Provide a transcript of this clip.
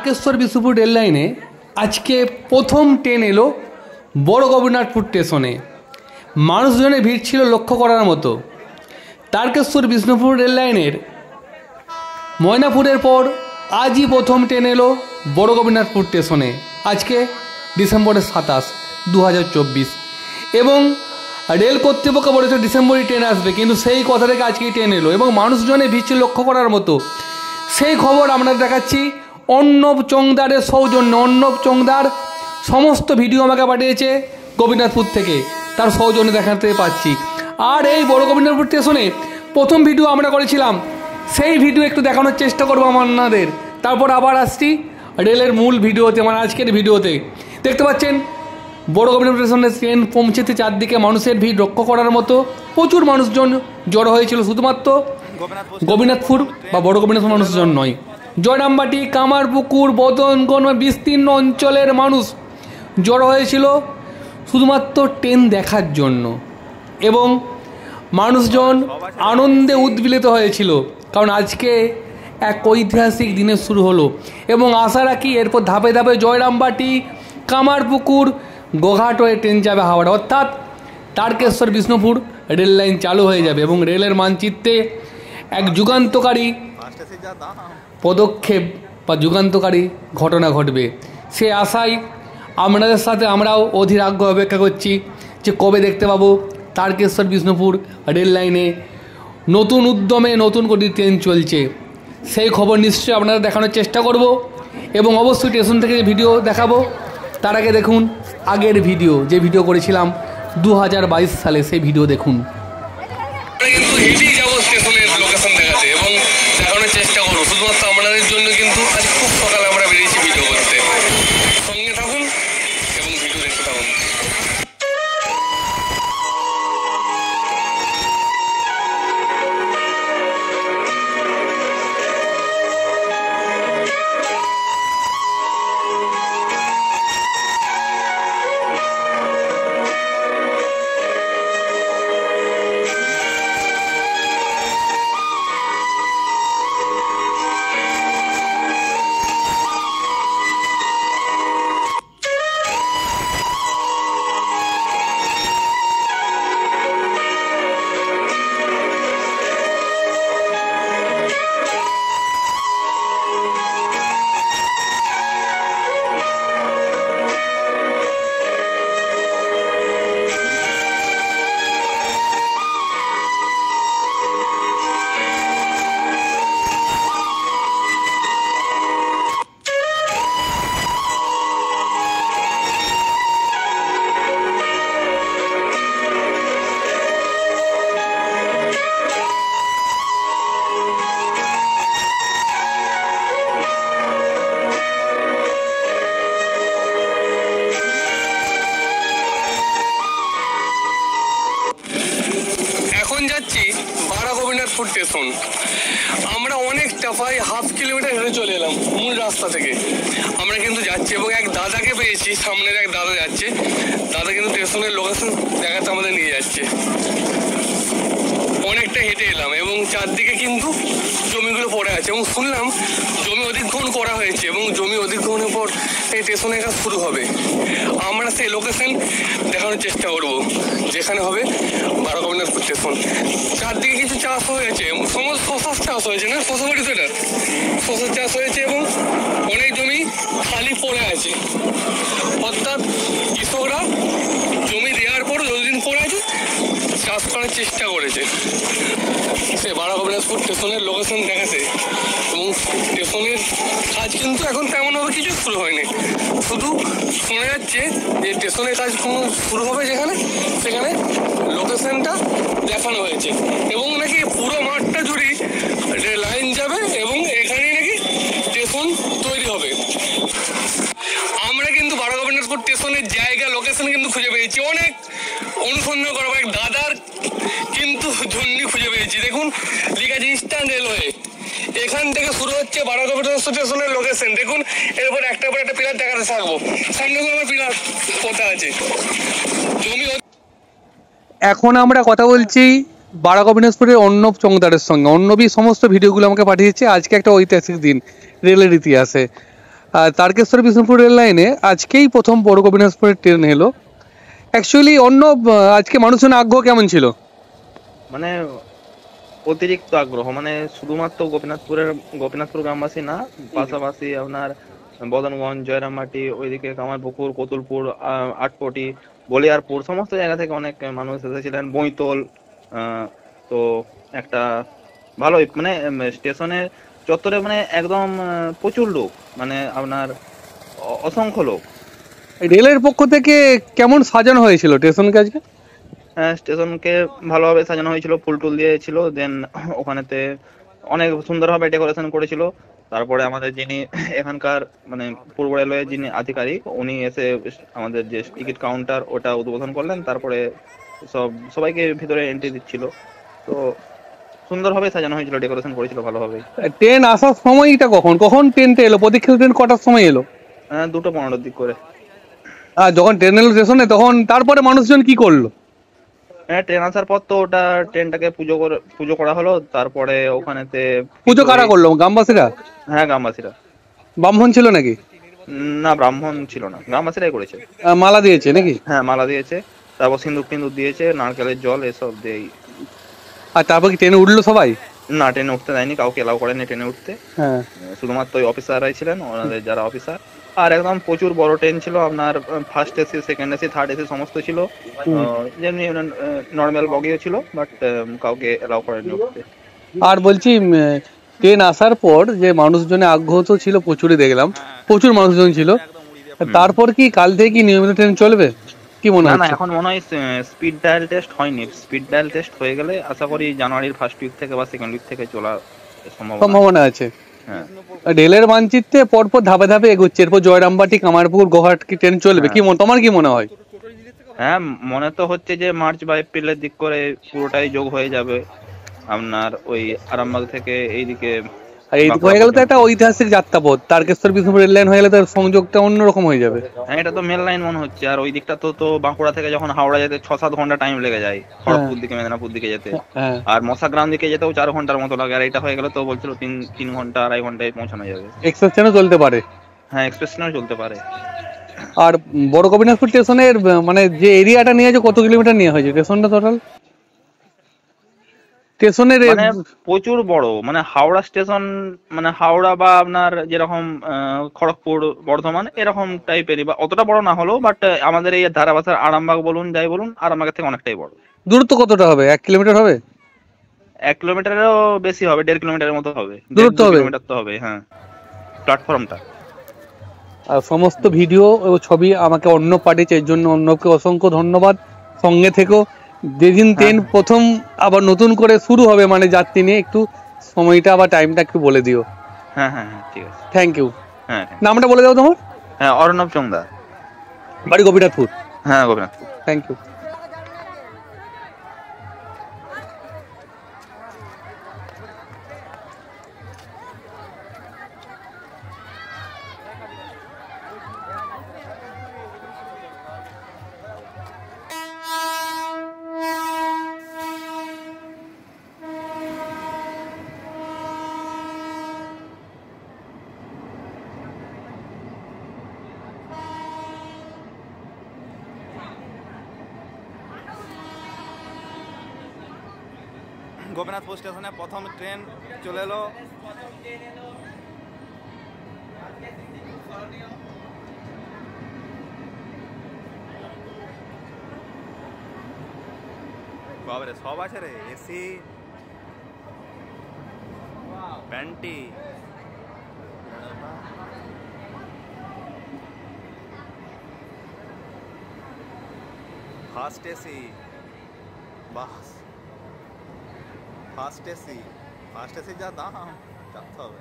Tarkeshwar Bishnupur rail लाइने आज के प्रथम ट्रेन एलो बड़ गोपीनाथपुर स्टेशने मानुषजने भीड़ छिलो लक्ष्य करार मतो। तारकेश्वर बिष्णुपुर रेल लाइनेर मयनापुरेर पर आज ही प्रथम ट्रेन एलो बड़ गोपीनाथपुर स्टेशने आज के डिसेम्बर 27, 2024 एवं रेल कर्तृपक्ष बोलेছে डिसेम्बरे ट्रेन आसবে কিন্তু সেই কথা থেকে আজকে ট্রেন এলো এবং মানুষজনে ভিড় লক্ষ্য করার মতো সেই খবর আমরা দেখাচ্ছি অর্ণব চংদারের সৌজন্যে। অর্ণব চংদার সমস্ত ভিডিও আমাকে পাঠিয়েছে গোপীনাথপুর থেকে, তার সৌজন্যে দেখাতে পাচ্ছি। আর এই বড় গোপীনাথপুর স্টেশনে প্রথম ভিডিও আমরা করেছিলাম, সেই ভিডিও একটু দেখানোর চেষ্টা করবো আপনাদের। তারপর আবার আসছি রেলের মূল ভিডিওতে, মানে আজকের ভিডিওতে। দেখতে পাচ্ছেন বড় গোপীনাথপুর স্টেশনে ট্রেন পৌঁছেতে চারদিকে মানুষের ভিড় লক্ষ্য করার মতো প্রচুর মানুষজন জড়ো হয়েছিল। শুধুমাত্র গোপীনাথপুর বা বড় গোপীনাথপুর মানুষজন নয়, জয়রামবাটি, কামারপুকুর, বদনগঞ্জ বিস্তীর্ণ অঞ্চলের মানুষ জড়ো হয়েছিল শুধুমাত্র ট্রেন দেখার জন্য এবং মানুষজন আনন্দে উদ্বেলিত হয়েছিল, কারণ আজকে এক ঐতিহাসিক দিনের শুরু হলো এবং আশা রাখি এরপর ধাপে ধাপে জয়রামবাটি, কামারপুকুর, গোঘাট হয়ে ট্রেন যাবে হাওড়া, অর্থাৎ তারকেশ্বর বিষ্ণুপুর রেল লাইন চালু হয়ে যাবে এবং রেলের মানচিত্রে এক যুগান্তকারী পদক্ষেপ বা যুগান্তকারী ঘটনা ঘটবে। সে আশায় আপনাদের সাথে আমরাও অধীর আগ্রহে অপেক্ষা করছি যে কবে দেখতে পাবো তারকেশ্বর বিষ্ণুপুর রেল লাইনে নতুন উদ্যমে নতুন করে ট্রেন চলছে। সেই খবর নিশ্চয়ই আপনারা দেখানোর চেষ্টা করব এবং অবশ্যই স্টেশন থেকে যে ভিডিও দেখাবো তার আগে দেখুন আগের ভিডিও, যে ভিডিও করেছিলাম 2022 সালে, সেই ভিডিও দেখুন। কিন্তু হেঁটেই যাবো স্টেশনের লোকেশন দেখাতে এবং দেখানোর চেষ্টা করবো শুধুমাত্র আপনাদের জন্য। কিন্তু আজ খুব সকালে আমরা বেরিয়েছি ভিডিও করতে, সঙ্গে থাকুন এবং ভিডিও দেখতে থাকুন। গোপীনাথপুর স্টেশন আমরা অনেকটা প্রায় হাফ কিলোমিটার হেঁটে চলে এলাম মূল রাস্তা থেকে। আমরা কিন্তু যাচ্ছি এবং এক দাদাকে পেয়েছি, সামনের এক দাদা যাচ্ছে, দাদা কিন্তু স্টেশনের লোকেশন দেখাতে আমাদের নিয়ে যাচ্ছে। অনেকটা হেঁটে এলাম এবং চারদিকে কিন্তু জমিগুলো পড়ে আছে এবং শুনলাম জমি অধিগ্রহণ করা হয়েছে এবং জমি অধিগ্রহণের পর এই স্টেশনের কাজ শুরু হবে। আমরা সেই লোকেশন দেখানোর চেষ্টা করব যেখানে হবে বড় গোপীনাথপুর স্টেশন। চারদিকে কিছু চাষ হয়েছে, সমস্ত শশার চাষ হয়েছে, না শশা বাড়ি, সেটা শশার চাষ হয়েছে এবং অনেক জমি খালি পড়ে আছে, অর্থাৎ কৃষকরা জমি দেওয়ার পর যতদিন পড়ে আছে চাষ করার চেষ্টা করেছে। সে বড় গোপীনাথপুর স্টেশনের লোকেশন দেখাতে এবং স্টেশনের কাজ কিন্তু এখন তেমনভাবে কিছু শুরু হয়নি, শুধু শোনা যাচ্ছে যে স্টেশনের কাজ শুরু হবে যেখানে সেখানে লোকেশনটা দেখানো হয়েছে এবং নাকি পুরো মাঠটা জুড়ে লাইন যাবে এবং এখানেই নাকি স্টেশন তৈরি হবে। আমরা কিন্তু বড় গোপীনাথপুর স্টেশনের জায়গা লোকেশন কিন্তু খুঁজে পেয়েছি, অনেক অনুসন্ধান করা এক দাদার কিন্তু জন্য খুঁজে পেয়েছি। দেখুন লেখা আছে ইস্টার্ন রেলওয়ে, এখান থেকে শুরু হচ্ছে বড় গোপীনাথপুর স্টেশনের লোকেশন। দেখুন এরপর একটা পর একটা পিলার দেখাতে থাকবো, সামনে আমার পিলার কোথা আছে জমি। এখন আমরা কথা বলছি বড় গোপীনাথপুরের অর্ণব চংদারের সঙ্গে। অর্ণবই সমস্ত ভিডিওগুলো আমাকে পাঠিয়েছে। আজকে একটা ঐতিহাসিক দিন রেলের ইতিহাসে। আর তারকেশ্বর বিষ্ণুপুর রেল লাইনে আজকেই প্রথম বড় গোপীনাথপুরের ট্রেন এলো। অ্যাকচুয়ালি আজকে মানুষজনের আগ্রহ কেমন ছিল? মানে অতিরিক্ত আগ্রহ, মানে শুধুমাত্র গোপীনাথপুর গ্রামবাসী না, পাশাপাশি আপনার বদনগঞ্জ, জয়রামবাটি, ওইদিকে কামারপুকুর, কতুলপুর, আটপটি, বলিয়ারপুর, সমস্ত জায়গা থেকে অনেক মানুষ এসেছিলেন। বইতল, তো একটা ভালোই মানে স্টেশনের চত্বরে মানে একদম প্রচুর লোক, মানে আপনার অসংখ্য লোক। রেলের পক্ষ থেকে কেমন সাজানো হয়েছিল স্টেশনকে আজকে? স্টেশনকে ভালোভাবে সাজানো হয়েছিল, ফুল টুল দিয়েছিল, দেন ওখানেতে অনেক সুন্দরভাবে ডেকোরেশন করেছিল। তারপরে আমাদের যিনি এখানকার মানে পূর্ব রেলওয়ে যিনি আধিকারিক, উনি এসে আমাদের যে টিকিট কাউন্টার ওটা উদ্বোধন করলেন। তারপরে সবাইকে ভিতরে এন্ট্রি দিচ্ছিল। তো সুন্দরভাবে সাজানো হয়েছিল, ডেকোরেশন করেছিল ভালোভাবে। ট্রেন আসার সময়টা কখন কখন ট্রেনটা এলো? প্রতীক্ষিত ট্রেন কটার সময় এলো? 2:15 দিক করে। আর যখন ট্রেন এলো স্টেশনে তখন তারপরে মানুষজন কি করলো? ট্রেন আসার পর তো ওটা ট্রেনটাকে পুজো করা হলো। তারপরে ওখানেতে পুজো কারা করলো? গ্রামবাসীরা? হ্যাঁ, গ্রামবাসীরা। ব্রাহ্মণ ছিল নাকি? না, ব্রাহ্মণ ছিল না, গ্রামবাসীরাই করেছে। মালা দিয়েছে নাকি? হ্যাঁ, মালা দিয়েছে, তারপর সিঁদুর দিয়েছে, নারকেলের জল এসব দিয়েই। আর তারপর কি ট্রেনে উঠলো সবাই? না, ট্রেনে উঠতে দেয়নি, কাউকে এলাও করেনি ট্রেনে উঠতে। হ্যাঁ, শুধুমাত্র ওই অফিসাররাই ছিলেন, ওনাদের যারা অফিসার। আর একদম প্রচুর বড় ট্রেন ছিল, আপনার first AC, second AC, third AC সমস্ত ছিল। যেমনি নর্মাল বগিও ছিল, বাট কাউকে এলাও করেনি উঠতে। আর বলছি ট্রেন আসার পর যে মানুষজনের আগ্রহ তো ছিল প্রচুরই, দেখলাম প্রচুর মানুষজন ছিল। তারপর কি কাল থেকে কি নিয়মিত ট্রেন চলবে কি মনে না, হচ্ছে? এখন মনে হয় স্পিড ডায়াল টেস্ট হয়নি। স্পিড ডায়াল টেস্ট হয়ে গেলে আশা করি জানুয়ারির ফার্স্ট উইক থেকে বা সেকেন্ড উইক থেকে চলার সম্ভাবনা আছে। হ্যাঁ, রেলের মানচিত্রে পরপর ধাপে ধাপে এগোচ্ছে। এরপর জয়রামবাটি, কামারপুকুর, গোহাট কি ট্রেন চলবে কি তোমার কি মনে হয়? হ্যাঁ, মনে তো হচ্ছে যে মার্চ বা এপ্রিলের দিক করে পুরোটাই যোগ হয়ে যাবে আপনার ওই আরামবাগ থেকে এইদিকে। আর এইদিক হয়ে গেলে তো একটা ঐতিহাসিক যাত্রাপথ, তারকেশ্বর বিষ্ণুপুর রেল লাইন হয়ে গেলে তার সংযোগটা অন্যরকম হয়ে যাবে। হ্যাঁ, এটা তো মেল লাইন মনে হচ্ছে। আর ওই দিকটা তো বাঁকুড়া থেকে যখন হাওড়া যেতে 6-7 ঘন্টা টাইম লেগে যায়, খড়গপুর দিকে, মেদিনীপুর দিকে যেতে। আর মশাগ্রাম দিকে যেতেও 4 ঘন্টার মতো লাগে। আর এটা হয়ে গেলে তো বলছিল 3 ঘন্টা 2.5 ঘন্টায় পৌঁছানো যাবে। এক্সপ্রেস ট্রেনও চলতে পারে। হ্যাঁ, এক্সপ্রেস ট্রেনও চলতে পারে। আর বড় গোপীনাথপুর স্টেশনের মানে যে এরিয়াটা নিয়ে আছে, কত কিলোমিটার নিয়ে হয়েছে স্টেশনটা টোটাল? স্টেশনের মানে প্রচুর বড়, মানে হাওড়া স্টেশন, মানে হাওড়া বা আপনার যেরকম খড়গপুর, বর্ধমান এরকম টাইপেরই, বা অতটা বড় না হলেও, বাট আমাদের এই ধারাবাসার আরামবাগ বলুন, যাই বলুন, আরামবাগের থেকে অনেকটাই বড়। দূরত্ব কতটা হবে? 1 কিলোমিটার হবে? 1 কিলোমিটারেরও বেশি হবে, 1.5 কিলোমিটারের মতো হবে। দূরত্ব হবে? কিলোমিটার তো হবে, হ্যাঁ, প্ল্যাটফর্মটা। আর সমস্ত ভিডিও ও ছবি আমাকে অন্য পাঠিয়েছে, এর জন্য অন্যকে অসংখ্য ধন্যবাদ। সঙ্গে থেকো। যেদিন ট্রেন প্রথম আবার নতুন করে শুরু হবে মানে যাত্রী নিয়ে, একটু সময়টা আবার টাইমটা একটু বলে দিও। হ্যাঁ হ্যাঁ হ্যাঁ, ঠিক আছে। Thank you. হ্যাঁ, নামটা বলে দাও তোমার। হ্যাঁ, অর্ণব চংদার, বাড়ি গোপীনাথপুর। হ্যাঁ, গোপীনাথপুর। Thank you. গোপীনাথপুর স্টেশনে প্রথম ট্রেন চলে এলো। বাবারে, সব আছে রে, এসি, প্যান্টি, ফার্স্ট এসি, বাস, ফার্স্ট এসি যা দাম, চাপতে হবে।